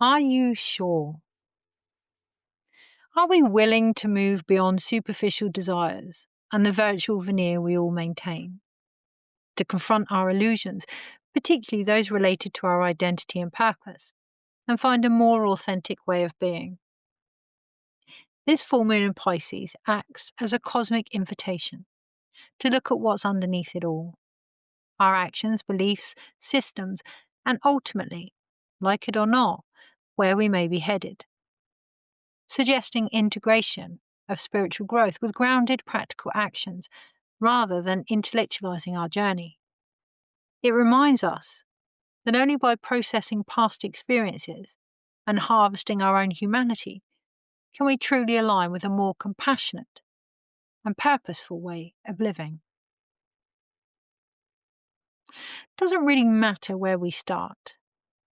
Are you sure? Are we willing to move beyond superficial desires and the virtual veneer we all maintain? To confront our illusions, particularly those related to our identity and purpose, and find a more authentic way of being? This full moon in Pisces acts as a cosmic invitation to look at what's underneath it all: our actions, beliefs, systems, and ultimately, like it or not, where we may be headed, suggesting integration of spiritual growth with grounded practical actions rather than intellectualizing our journey. It reminds us that only by processing past experiences and harvesting our own humanity can we truly align with a more compassionate and purposeful way of living. It doesn't really matter where we start.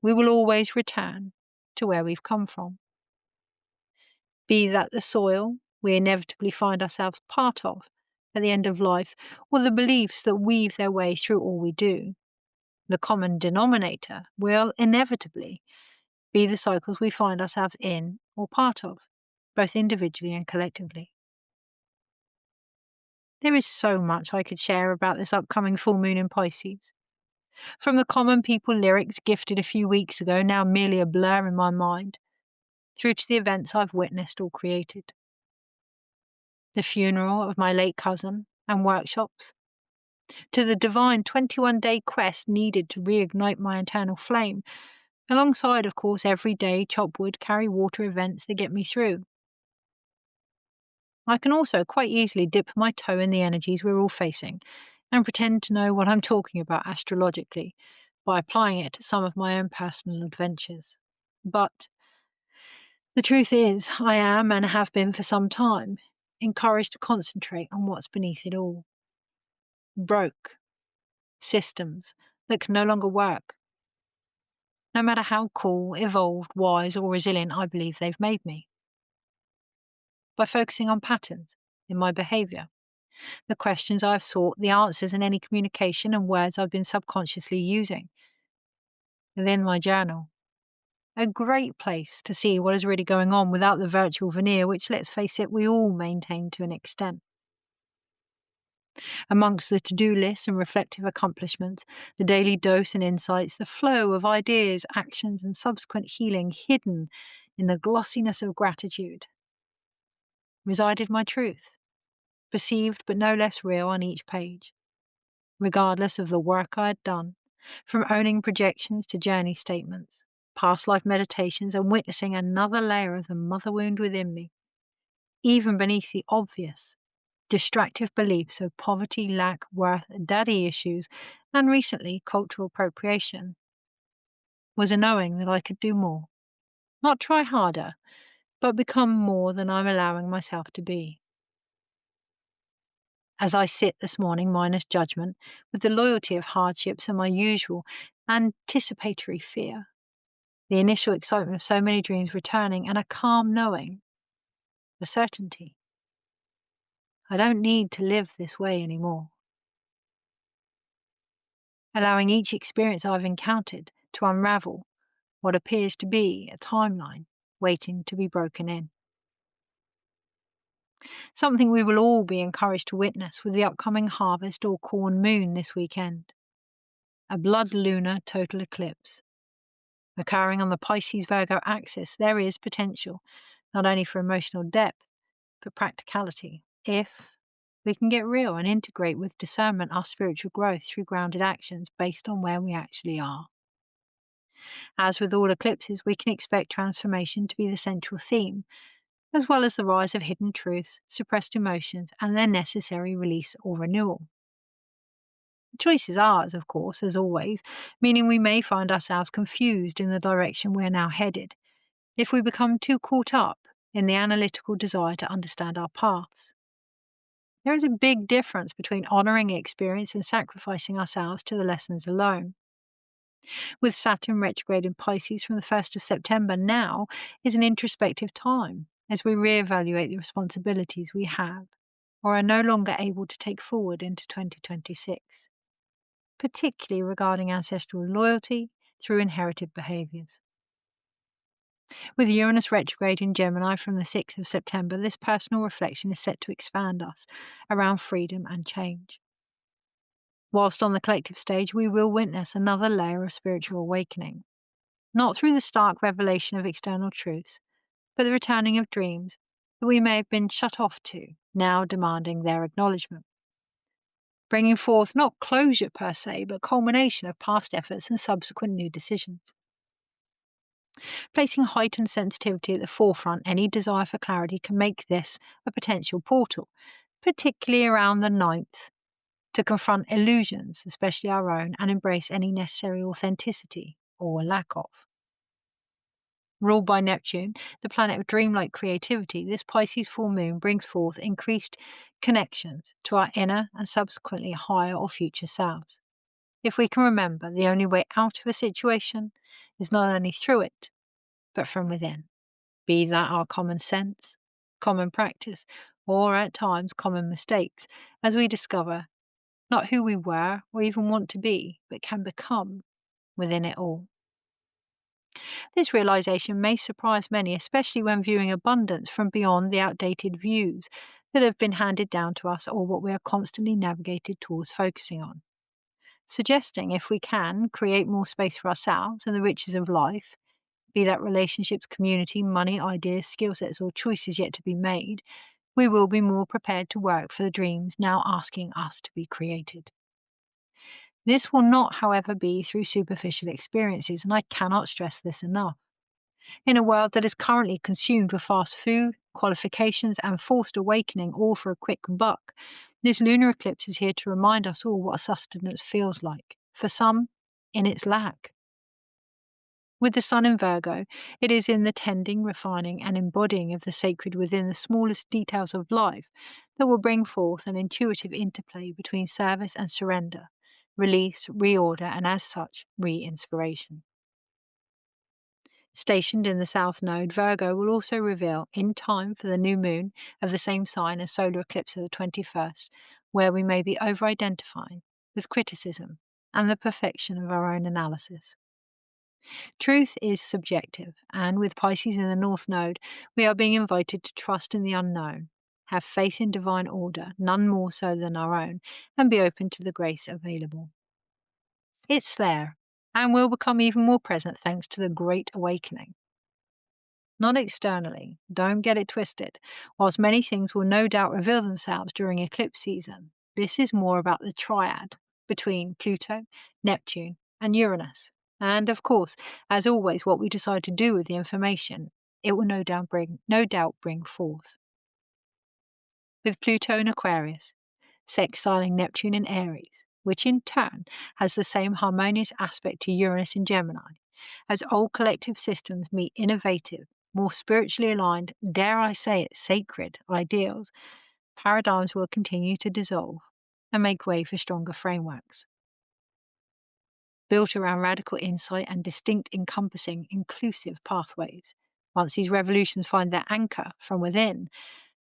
We will always return to where we've come from. Be that the soil we inevitably find ourselves part of at the end of life, or the beliefs that weave their way through all we do, the common denominator will inevitably be the cycles we find ourselves in or part of, both individually and collectively. There is so much I could share about this upcoming full moon in Pisces. From the common people lyrics gifted a few weeks ago, now merely a blur in my mind, through to the events I've witnessed or created. The funeral of my late cousin and workshops, to the divine 21-day quest needed to reignite my internal flame, alongside, of course, everyday chop wood, carry water events that get me through. I can also quite easily dip my toe in the energies we're all facing and pretend to know what I'm talking about astrologically by applying it to some of my own personal adventures. But the truth is, I am, and have been for some time, encouraged to concentrate on what's beneath it all. Broke systems that can no longer work, no matter how cool, evolved, wise, or resilient I believe they've made me. By focusing on patterns in my behaviour, the questions I've sought, the answers in any communication, and words I've been subconsciously using. Within my journal, a great place to see what is really going on without the virtual veneer, which, let's face it, we all maintain to an extent. Amongst the to-do lists and reflective accomplishments, the daily dose and insights, the flow of ideas, actions, and subsequent healing hidden in the glossiness of gratitude, resided my truth, perceived but no less real on each page, regardless of the work I had done, from owning projections to journey statements, past life meditations, and witnessing another layer of the mother wound within me, even beneath the obvious distractive beliefs of poverty, lack, worth, daddy issues, and recently cultural appropriation, was a knowing that I could do more. Not try harder, but become more than I'm allowing myself to be. As I sit this morning, minus judgment, with the loyalty of hardships and my usual anticipatory fear, the initial excitement of so many dreams returning, and a calm knowing, a certainty. I don't need to live this way anymore. Allowing each experience I've encountered to unravel what appears to be a timeline waiting to be broken in. Something we will all be encouraged to witness with the upcoming harvest or corn moon this weekend. A blood lunar total eclipse. Occurring on the Pisces-Virgo axis, there is potential not only for emotional depth, but practicality, if we can get real and integrate with discernment our spiritual growth through grounded actions based on where we actually are. As with all eclipses, we can expect transformation to be the central theme, as well as the rise of hidden truths, suppressed emotions, and their necessary release or renewal. The choice is ours, of course, as always, meaning we may find ourselves confused in the direction we are now headed if we become too caught up in the analytical desire to understand our paths. There is a big difference between honouring experience and sacrificing ourselves to the lessons alone. With Saturn retrograde in Pisces from the 1st of September, now is an introspective time as we reevaluate the responsibilities we have or are no longer able to take forward into 2026, particularly regarding ancestral loyalty through inherited behaviours. With Uranus retrograde in Gemini from the 6th of September, this personal reflection is set to expand us around freedom and change. Whilst on the collective stage, we will witness another layer of spiritual awakening, not through the stark revelation of external truths, but the returning of dreams that we may have been shut off to, now demanding their acknowledgement. Bringing forth not closure per se, but culmination of past efforts and subsequent new decisions. Placing heightened sensitivity at the forefront, any desire for clarity can make this a potential portal, particularly around the 9th, to confront illusions, especially our own, and embrace any necessary authenticity or lack of. Ruled by Neptune, the planet of dreamlike creativity, this Pisces full moon brings forth increased connections to our inner and subsequently higher or future selves. If we can remember, the only way out of a situation is not only through it, but from within, be that our common sense, common practice, or at times common mistakes, as we discover not who we were or even want to be, but can become within it all. This realization may surprise many, especially when viewing abundance from beyond the outdated views that have been handed down to us or what we are constantly navigated towards focusing on. Suggesting, if we can, create more space for ourselves and the riches of life, be that relationships, community, money, ideas, skill sets, or choices yet to be made, we will be more prepared to work for the dreams now asking us to be created. This will not, however, be through superficial experiences, and I cannot stress this enough. In a world that is currently consumed with fast food, qualifications, and forced awakening, all for a quick buck, this lunar eclipse is here to remind us all what sustenance feels like, for some, in its lack. With the Sun in Virgo, it is in the tending, refining, and embodying of the sacred within the smallest details of life that will bring forth an intuitive interplay between service and surrender, release, reorder, and as such, re-inspiration. Stationed in the South Node, Virgo will also reveal, in time for the new moon of the same sign as solar eclipse of the 21st, where we may be over-identifying with criticism and the perfection of our own analysis. Truth is subjective, and with Pisces in the North Node, we are being invited to trust in the unknown, have faith in divine order, none more so than our own, and be open to the grace available. It's there, and will become even more present thanks to the Great Awakening. Not externally, don't get it twisted. Whilst many things will no doubt reveal themselves during eclipse season, this is more about the triad between Pluto, Neptune, and Uranus. And of course, as always, what we decide to do with the information, it will no doubt bring forth. With Pluto in Aquarius, sextiling Neptune in Aries, which in turn has the same harmonious aspect to Uranus in Gemini, as old collective systems meet innovative, more spiritually aligned, dare I say it, sacred ideals, paradigms will continue to dissolve and make way for stronger frameworks. Built around radical insight and distinct, encompassing, inclusive pathways. Once these revolutions find their anchor from within,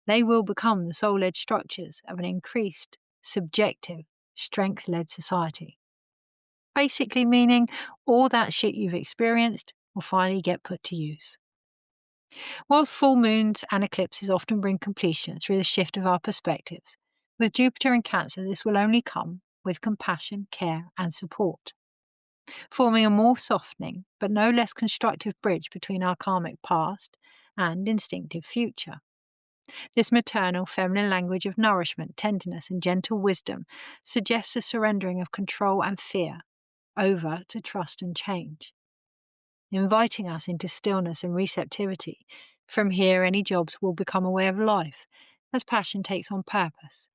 they will become the soul-led structures of an increased, subjective, strength-led society. Basically meaning all that shit you've experienced will finally get put to use. Whilst full moons and eclipses often bring completion through the shift of our perspectives, with Jupiter in Cancer this will only come with compassion, care, and support, forming a more softening but no less constructive bridge between our karmic past and instinctive future. This maternal, feminine language of nourishment, tenderness, and gentle wisdom suggests a surrendering of control and fear over to trust and change, inviting us into stillness and receptivity. From here, any jobs will become a way of life as passion takes on purpose,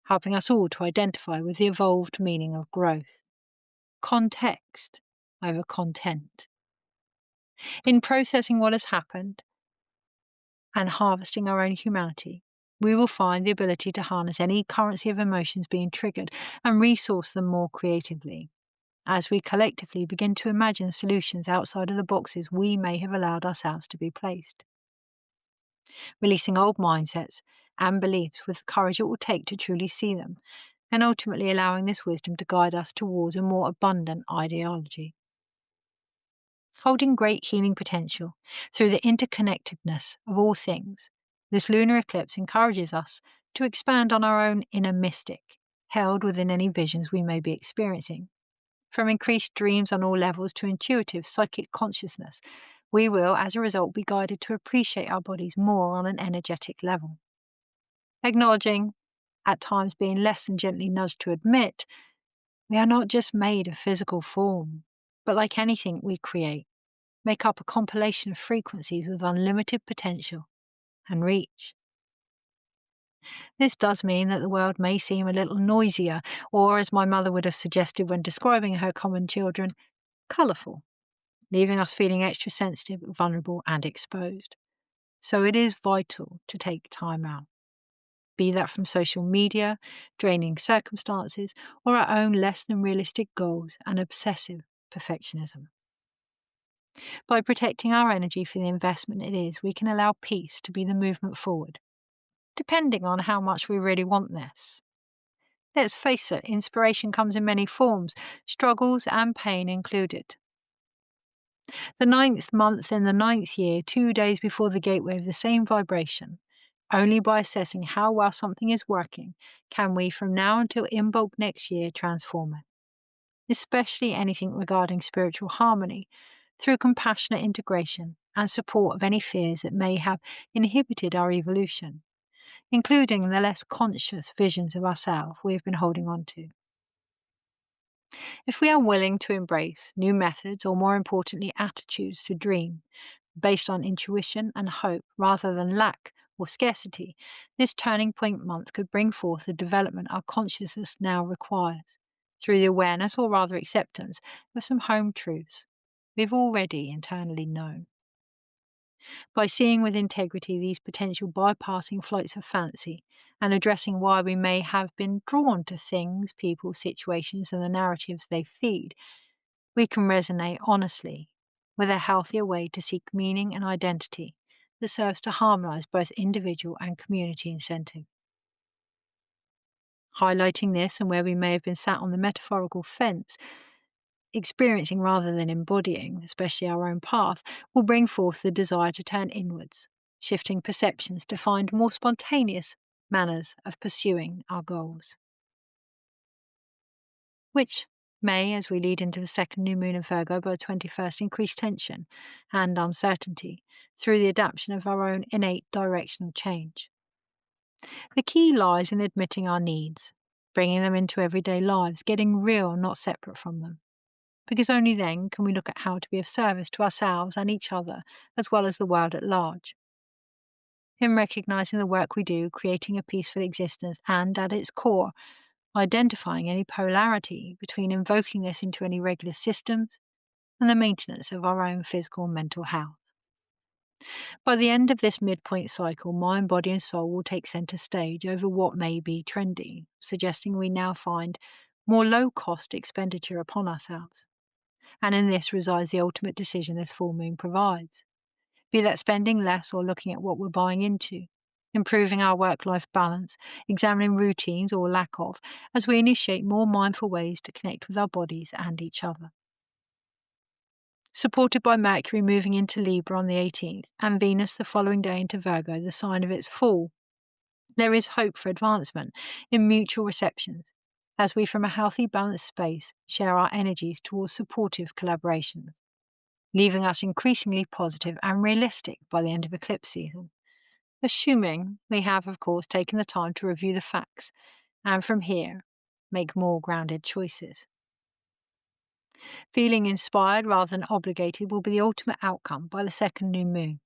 helping us all to identify with the evolved meaning of growth. Context over content. In processing what has happened and harvesting our own humanity, we will find the ability to harness any currency of emotions being triggered and resource them more creatively, as we collectively begin to imagine solutions outside of the boxes we may have allowed ourselves to be placed. Releasing old mindsets and beliefs with the courage it will take to truly see them, and ultimately allowing this wisdom to guide us towards a more abundant ideology. holding great healing potential through the interconnectedness of all things. This lunar eclipse encourages us to expand on our own inner mystic, held within any visions we may be experiencing. From increased dreams on all levels to intuitive psychic consciousness, we will, as a result, be guided to appreciate our bodies more on an energetic level. Acknowledging, at times being less than gently nudged to admit, we are not just made of physical form, but like anything we create, make up a compilation of frequencies with unlimited potential and reach. This does mean that the world may seem a little noisier, or as my mother would have suggested when describing her common children, colourful, leaving us feeling extra sensitive, vulnerable and exposed. So it is vital to take time out, be that from social media, draining circumstances, or our own less than realistic goals and obsessive perfectionism. By protecting our energy for the investment it is, we can allow peace to be the movement forward, depending on how much we really want this. Let's face it, inspiration comes in many forms, struggles and pain included. The 9th month in the 9th year, 2 days before the gateway of the same vibration. Only by assessing how well something is working can we, from now until Imbolc next year, transform it. Especially anything regarding spiritual harmony, through compassionate integration and support of any fears that may have inhibited our evolution, including the less conscious visions of ourselves we have been holding on to. If we are willing to embrace new methods, or more importantly, attitudes to dream, based on intuition and hope rather than lack or scarcity, this turning point month could bring forth the development our consciousness now requires, through the awareness, or rather acceptance, of some home truths we've already internally known. By seeing with integrity these potential bypassing flights of fancy and addressing why we may have been drawn to things, people, situations, and the narratives they feed, we can resonate honestly with a healthier way to seek meaning and identity that serves to harmonize both individual and community incentive. Highlighting this, and where we may have been sat on the metaphorical fence, experiencing rather than embodying, especially our own path, will bring forth the desire to turn inwards, shifting perceptions to find more spontaneous manners of pursuing our goals. Which may, as we lead into the second new moon of Virgo by the 21st, increase tension and uncertainty through the adaptation of our own innate directional change. The key lies in admitting our needs, bringing them into everyday lives, getting real, not separate from them. Because only then can we look at how to be of service to ourselves and each other, as well as the world at large. In recognizing the work we do, creating a peaceful existence, and at its core, identifying any polarity between invoking this into any regular systems and the maintenance of our own physical and mental health. By the end of this midpoint cycle, mind, body, and soul will take center stage over what may be trendy, suggesting we now find more low-cost expenditure upon ourselves. And in this resides the ultimate decision this full moon provides. Be that spending less or looking at what we're buying into, improving our work-life balance, examining routines or lack of, as we initiate more mindful ways to connect with our bodies and each other. Supported by Mercury moving into Libra on the 18th and Venus the following day into Virgo, the sign of its fall, there is hope for advancement in mutual receptions, as we from a healthy, balanced space share our energies towards supportive collaborations, leaving us increasingly positive and realistic by the end of eclipse season, assuming we have, of course, taken the time to review the facts and from here make more grounded choices. Feeling inspired rather than obligated will be the ultimate outcome by the second new moon.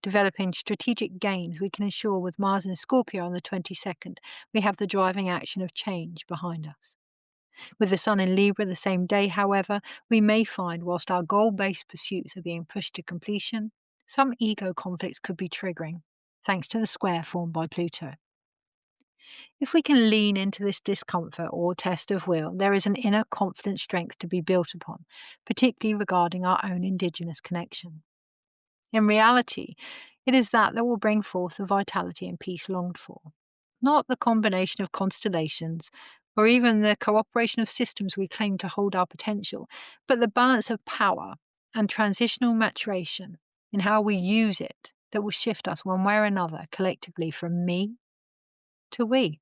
Developing strategic gains we can ensure with Mars in Scorpio on the 22nd, we have the driving action of change behind us. With the Sun in Libra the same day, however, we may find whilst our goal-based pursuits are being pushed to completion, some ego conflicts could be triggering, thanks to the square formed by Pluto. If we can lean into this discomfort or test of will, there is an inner confident strength to be built upon, particularly regarding our own indigenous connection. In reality, it is that will bring forth the vitality and peace longed for, not the combination of constellations or even the cooperation of systems we claim to hold our potential, but the balance of power and transitional maturation in how we use it that will shift us one way or another collectively from me to we.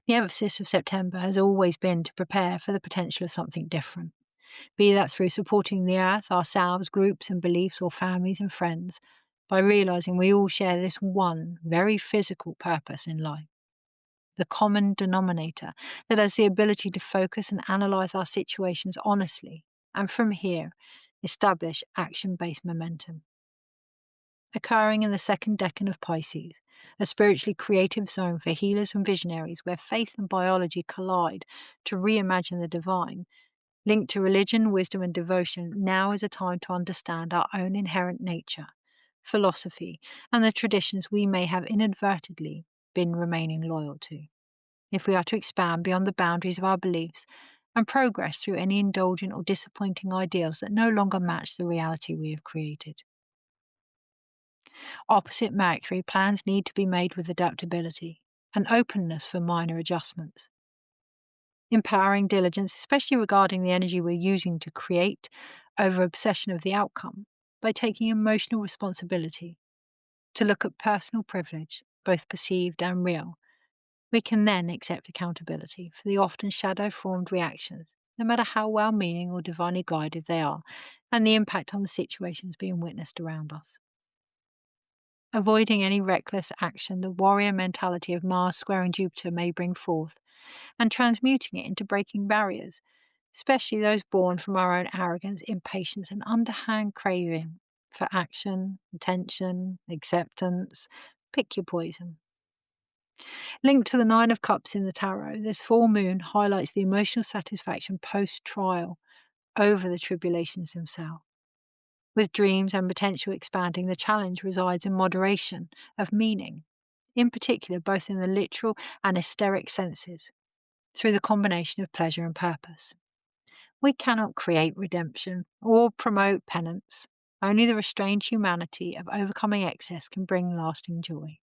The emphasis of September has always been to prepare for the potential of something different, be that through supporting the earth, ourselves, groups and beliefs, or families and friends, by realizing we all share this one very physical purpose in life. The common denominator that has the ability to focus and analyze our situations honestly, and from here, establish action-based momentum. Occurring in the second decan of Pisces, a spiritually creative zone for healers and visionaries where faith and biology collide to reimagine the divine, linked to religion, wisdom, and devotion, now is a time to understand our own inherent nature, philosophy, and the traditions we may have inadvertently been remaining loyal to, if we are to expand beyond the boundaries of our beliefs and progress through any indulgent or disappointing ideals that no longer match the reality we have created. Opposite Mercury, plans need to be made with adaptability and openness for minor adjustments. Empowering diligence, especially regarding the energy we're using to create, over obsession of the outcome, by taking emotional responsibility to look at personal privilege, both perceived and real. We can then accept accountability for the often shadow-formed reactions, no matter how well-meaning or divinely guided they are, and the impact on the situations being witnessed around us. Avoiding any reckless action the warrior mentality of Mars squaring Jupiter may bring forth, and transmuting it into breaking barriers, especially those born from our own arrogance, impatience, and underhand craving for action, attention, acceptance. Pick your poison. Linked to the Nine of Cups in the Tarot, this full moon highlights the emotional satisfaction post-trial over the tribulations themselves. With dreams and potential expanding, the challenge resides in moderation of meaning, in particular both in the literal and etheric senses, through the combination of pleasure and purpose. We cannot create redemption or promote penance. Only the restrained humanity of overcoming excess can bring lasting joy.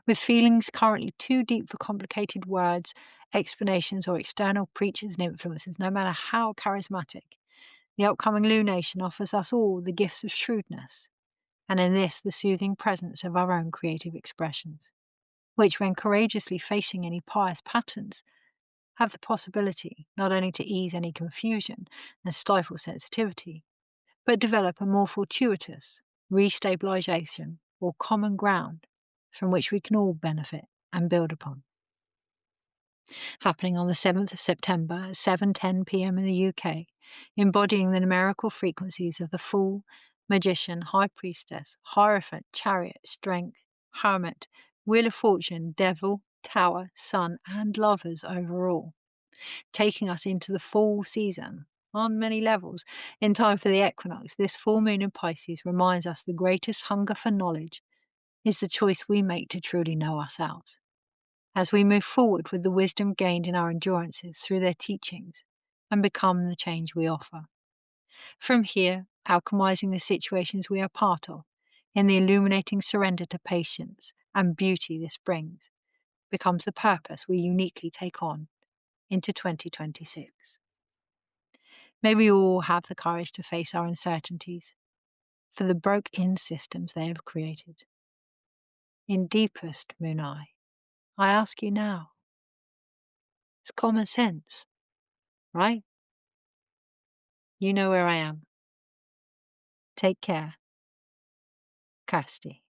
With feelings currently too deep for complicated words, explanations, or external preachers and influences, no matter how charismatic, the upcoming lunation offers us all the gifts of shrewdness, and in this the soothing presence of our own creative expressions, which, when courageously facing any pious patterns, have the possibility not only to ease any confusion and stifle sensitivity, but develop a more fortuitous restabilization or common ground from which we can all benefit and build upon. Happening on the 7th of September at 7:10 p.m. in the UK, embodying the numerical frequencies of the Fool, Magician, High Priestess, Hierophant, Chariot, Strength, Hermit, Wheel of Fortune, Devil, Tower, Sun, and Lovers overall, taking us into the fall season on many levels. In time for the equinox, this full moon in Pisces reminds us the greatest hunger for knowledge is the choice we make to truly know ourselves, as we move forward with the wisdom gained in our endurances through their teachings and become the change we offer. From here, alchemizing the situations we are part of, in the illuminating surrender to patience and beauty this brings, becomes the purpose we uniquely take on into 2026. May we all have the courage to face our uncertainties for the broke-in systems they have created. In deepest munay, I ask you now, it's common sense, right? You know where I am. Take care. Kirsty.